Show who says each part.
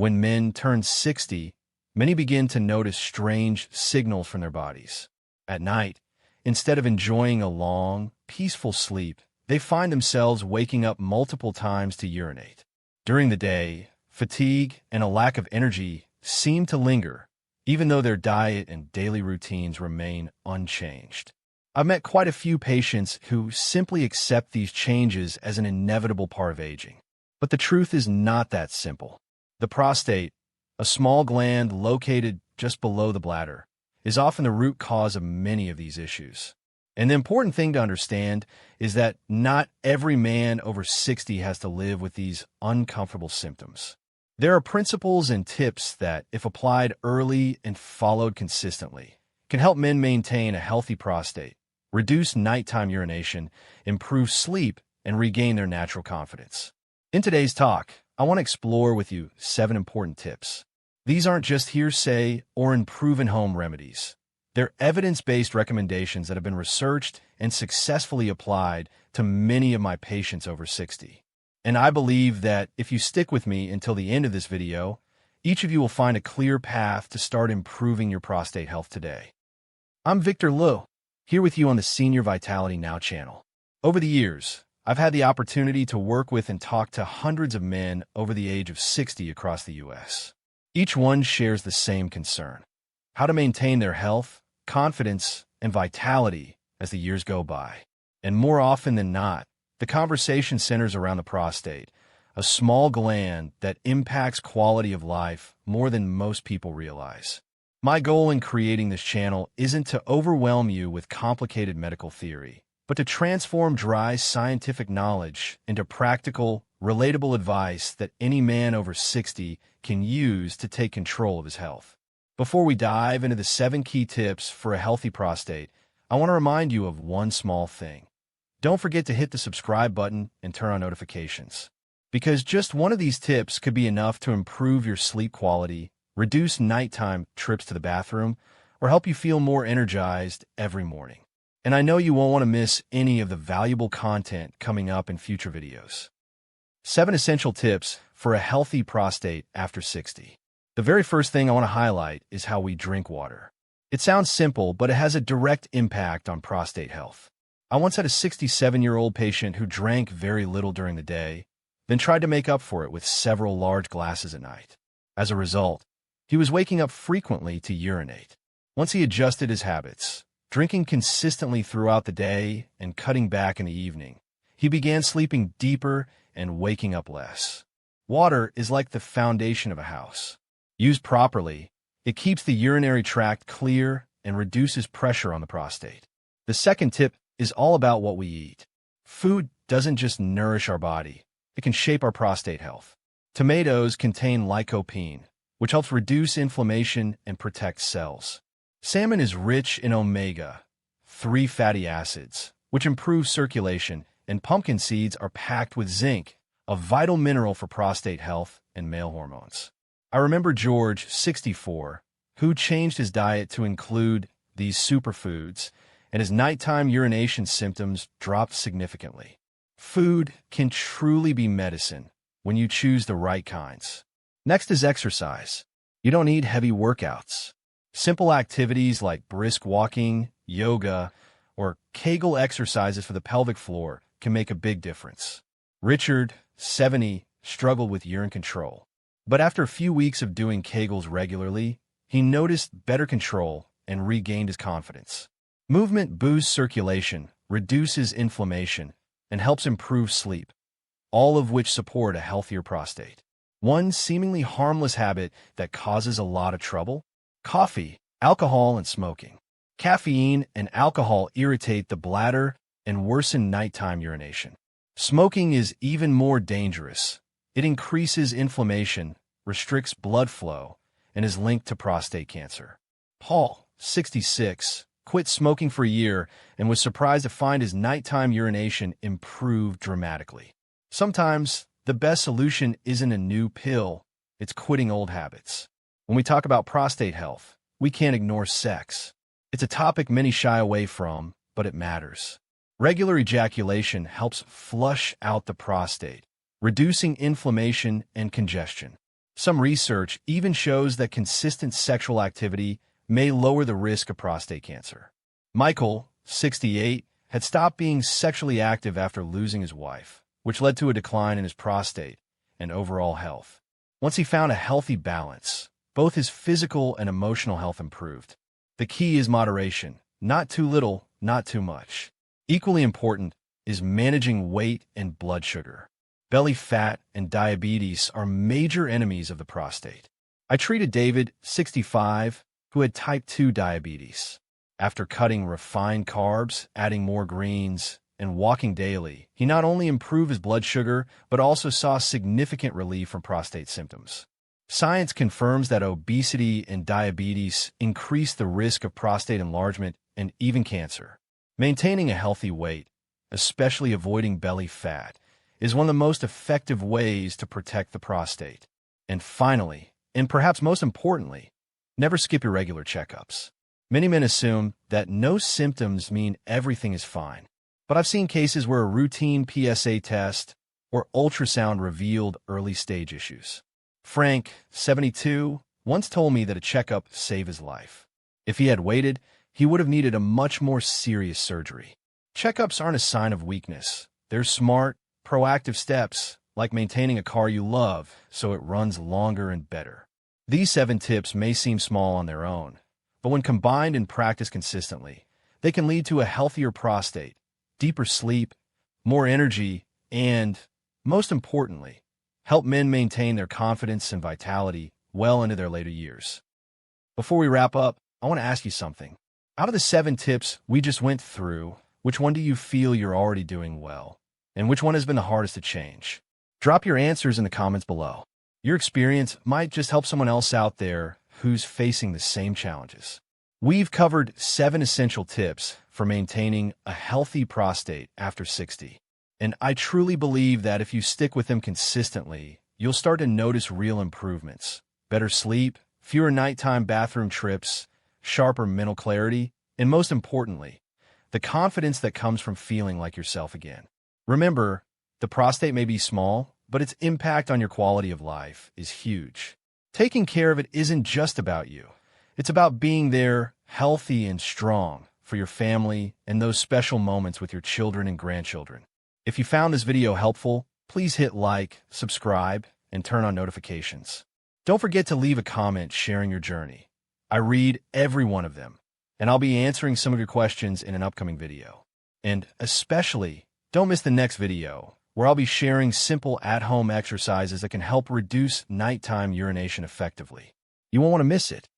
Speaker 1: When men turn 60, many begin to notice strange signals from their bodies. At night, instead of enjoying a long, peaceful sleep, they find themselves waking up multiple times to urinate. During the day, fatigue and a lack of energy seem to linger, even though their diet and daily routines remain unchanged. I've met quite a few patients who simply accept these changes as an inevitable part of aging. But the truth is not that simple. The prostate, a small gland located just below the bladder, is often the root cause of many of these issues. And the important thing to understand is that not every man over 60 has to live with these uncomfortable symptoms. There are principles and tips that, if applied early and followed consistently, can help men maintain a healthy prostate, reduce nighttime urination, improve sleep, and regain their natural confidence. In today's talk, I want to explore with you 7 important tips. These aren't just hearsay or unproven home remedies. They're evidence-based recommendations that have been researched and successfully applied to many of my patients over 60. And I believe that if you stick with me until the end of this video, each of you will find a clear path to start improving your prostate health today. I'm Victor Liu, here with you on the Senior Vitality Now channel. Over the years, I've had the opportunity to work with and talk to hundreds of men over the age of 60 across the U.S. Each one shares the same concern: how to maintain their health, confidence, and vitality as the years go by. And more often than not, the conversation centers around the prostate, a small gland that impacts quality of life more than most people realize. My goal in creating this channel isn't to overwhelm you with complicated medical theory, but to transform dry scientific knowledge into practical, relatable advice that any man over 60 can use to take control of his health. Before we dive into the 7 key tips for a healthy prostate, I want to remind you of one small thing. Don't forget to hit the subscribe button and turn on notifications, because just one of these tips could be enough to improve your sleep quality, reduce nighttime trips to the bathroom, or help you feel more energized every morning. And I know you won't want to miss any of the valuable content coming up in future videos. 7 essential tips for a healthy prostate after 60. The very first thing I want to highlight is how we drink water. It sounds simple, but it has a direct impact on prostate health. I once had a 67-year-old patient who drank very little during the day, then tried to make up for it with several large glasses at night. As a result, he was waking up frequently to urinate. Once he adjusted his habits, drinking consistently throughout the day and cutting back in the evening, he began sleeping deeper and waking up less. Water is like the foundation of a house. Used properly, it keeps the urinary tract clear and reduces pressure on the prostate. The second tip is all about what we eat. Food doesn't just nourish our body, it can shape our prostate health. Tomatoes contain lycopene, which helps reduce inflammation and protect cells. Salmon is rich in omega-3 fatty acids, which improve circulation, and pumpkin seeds are packed with zinc, a vital mineral for prostate health and male hormones. I remember George, 64, who changed his diet to include these superfoods, and his nighttime urination symptoms dropped significantly. Food can truly be medicine when you choose the right kinds. Next is exercise. You don't need heavy workouts. Simple activities like brisk walking, yoga, or Kegel exercises for the pelvic floor can make a big difference. Richard, 70, struggled with urine control, but after a few weeks of doing Kegels regularly, he noticed better control and regained his confidence. Movement boosts circulation, reduces inflammation, and helps improve sleep, all of which support a healthier prostate. One seemingly harmless habit that causes a lot of trouble: coffee, alcohol, and smoking. Caffeine and alcohol irritate the bladder and worsen nighttime urination. Smoking is even more dangerous. It increases inflammation, restricts blood flow, and is linked to prostate cancer. Paul, 66, quit smoking for a year and was surprised to find his nighttime urination improved dramatically. Sometimes, the best solution isn't a new pill, it's quitting old habits. When we talk about prostate health, we can't ignore sex. It's a topic many shy away from, but it matters. Regular ejaculation helps flush out the prostate, reducing inflammation and congestion. Some research even shows that consistent sexual activity may lower the risk of prostate cancer. Michael, 68, had stopped being sexually active after losing his wife, which led to a decline in his prostate and overall health. Once he found a healthy balance, both his physical and emotional health improved. The key is moderation, not too little, not too much. Equally important is managing weight and blood sugar. Belly fat and diabetes are major enemies of the prostate. I treated David, 65, who had type 2 diabetes. After cutting refined carbs, adding more greens, and walking daily, he not only improved his blood sugar, but also saw significant relief from prostate symptoms. Science confirms that obesity and diabetes increase the risk of prostate enlargement and even cancer. Maintaining a healthy weight, especially avoiding belly fat, is one of the most effective ways to protect the prostate. And finally, and perhaps most importantly, never skip your regular checkups. Many men assume that no symptoms mean everything is fine, but I've seen cases where a routine PSA test or ultrasound revealed early-stage issues. Frank, 72, once told me that a checkup saved his life. If he had waited, he would have needed a much more serious surgery. Checkups aren't a sign of weakness. They're smart, proactive steps, like maintaining a car you love so it runs longer and better. These 7 tips may seem small on their own, but when combined and practiced consistently, they can lead to a healthier prostate, deeper sleep, more energy, and, most importantly, help men maintain their confidence and vitality well into their later years. Before we wrap up, I want to ask you something. Out of the 7 tips we just went through, which one do you feel you're already doing well? And which one has been the hardest to change? Drop your answers in the comments below. Your experience might just help someone else out there who's facing the same challenges. We've covered 7 essential tips for maintaining a healthy prostate after 60. And I truly believe that if you stick with them consistently, you'll start to notice real improvements. Better sleep, fewer nighttime bathroom trips, sharper mental clarity, and most importantly, the confidence that comes from feeling like yourself again. Remember, the prostate may be small, but its impact on your quality of life is huge. Taking care of it isn't just about you. It's about being there, healthy and strong, for your family and those special moments with your children and grandchildren. If you found this video helpful, please hit like, subscribe, and turn on notifications. Don't forget to leave a comment sharing your journey. I read every one of them, and I'll be answering some of your questions in an upcoming video. And especially, don't miss the next video, where I'll be sharing simple at-home exercises that can help reduce nighttime urination effectively. You won't want to miss it.